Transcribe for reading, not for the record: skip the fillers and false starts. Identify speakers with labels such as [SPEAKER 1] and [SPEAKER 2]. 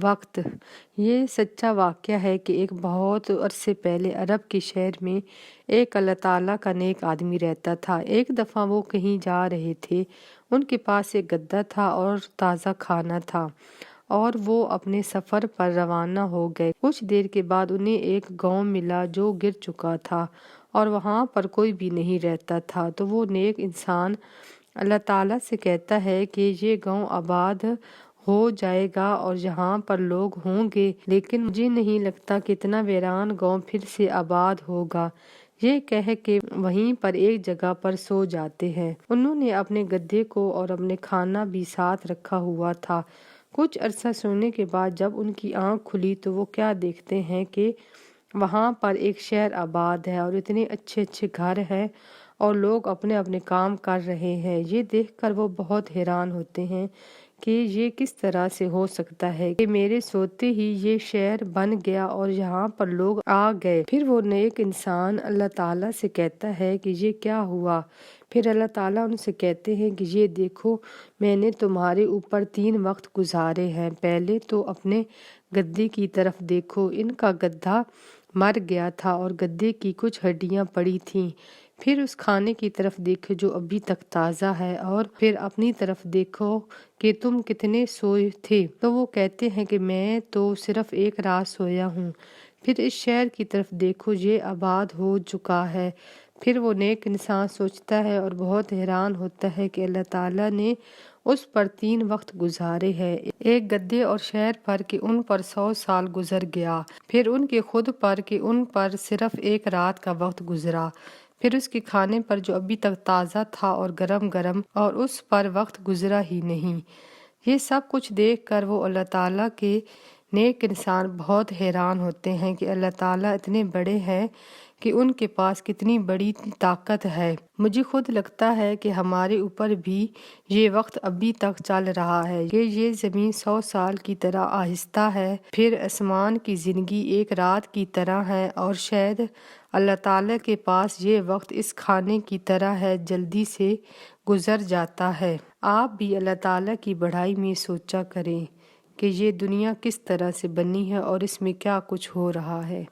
[SPEAKER 1] وقت۔ یہ سچا واقعہ ہے کہ ایک بہت عرصے پہلے عرب کے شہر میں ایک اللہ تعالیٰ کا نیک آدمی رہتا تھا۔ ایک دفعہ وہ کہیں جا رہے تھے، ان کے پاس ایک گدھا تھا اور تازہ کھانا تھا، اور وہ اپنے سفر پر روانہ ہو گئے۔ کچھ دیر کے بعد انہیں ایک گاؤں ملا جو گر چکا تھا اور وہاں پر کوئی بھی نہیں رہتا تھا۔ تو وہ نیک انسان اللہ تعالیٰ سے کہتا ہے کہ یہ گاؤں آباد ہو جائے گا اور یہاں پر لوگ ہوں گے، لیکن مجھے نہیں لگتا کہ اتنا ویران گاؤں پھر سے آباد ہوگا۔ یہ کہہ کے وہیں پر ایک جگہ پر سو جاتے ہیں۔ انہوں نے اپنے گدھے کو اور اپنے کھانا بھی ساتھ رکھا ہوا تھا۔ کچھ عرصہ سونے کے بعد جب ان کی آنکھ کھلی تو وہ کیا دیکھتے ہیں کہ وہاں پر ایک شہر آباد ہے اور اتنے اچھے اچھے گھر ہیں اور لوگ اپنے اپنے کام کر رہے ہیں۔ یہ دیکھ کر وہ بہت حیران ہوتے ہیں کہ یہ کس طرح سے ہو سکتا ہے کہ میرے سوتے ہی یہ شہر بن گیا اور یہاں پر لوگ آ گئے۔ پھر وہ نیک انسان اللہ تعالیٰ سے کہتا ہے کہ یہ کیا ہوا؟ پھر اللہ تعالیٰ ان سے کہتے ہیں کہ یہ دیکھو، میں نے تمہارے اوپر 3 وقت گزارے ہیں۔ پہلے تو اپنے گدھے کی طرف دیکھو، ان کا گدھا مر گیا تھا اور گدھے کی کچھ ہڈیاں پڑی تھیں۔ پھر اس کھانے کی طرف دیکھو جو ابھی تک تازہ ہے، اور پھر اپنی طرف دیکھو کہ تم کتنے سوئے تھے۔ تو وہ کہتے ہیں کہ میں تو صرف ایک رات سویا ہوں۔ پھر اس شہر کی طرف دیکھو، یہ آباد ہو چکا ہے۔ پھر وہ نیک انسان سوچتا ہے اور بہت حیران ہوتا ہے کہ اللہ تعالیٰ نے اس پر 3 وقت گزارے ہیں، ایک گدھے اور شہر پر کہ ان پر 100 سال گزر گیا، پھر ان کے خود پر کہ ان پر صرف ایک رات کا وقت گزرا، پھر اس کے کھانے پر جو ابھی تک تازہ تھا اور گرم گرم، اور اس پر وقت گزرا ہی نہیں۔ یہ سب کچھ دیکھ کر وہ اللہ تعالیٰ کے نیک انسان بہت حیران ہوتے ہیں کہ اللہ تعالیٰ اتنے بڑے ہیں کہ ان کے پاس کتنی بڑی طاقت ہے۔ مجھے خود لگتا ہے کہ ہمارے اوپر بھی یہ وقت ابھی تک چل رہا ہے کہ یہ زمین 100 سال کی طرح آہستہ ہے، پھر آسمان کی زندگی ایک رات کی طرح ہے، اور شاید اللہ تعالیٰ کے پاس یہ وقت اس کھانے کی طرح ہے، جلدی سے گزر جاتا ہے۔ آپ بھی اللہ تعالیٰ کی بڑائی میں سوچا کریں کہ یہ دنیا کس طرح سے بنی ہے اور اس میں کیا کچھ ہو رہا ہے۔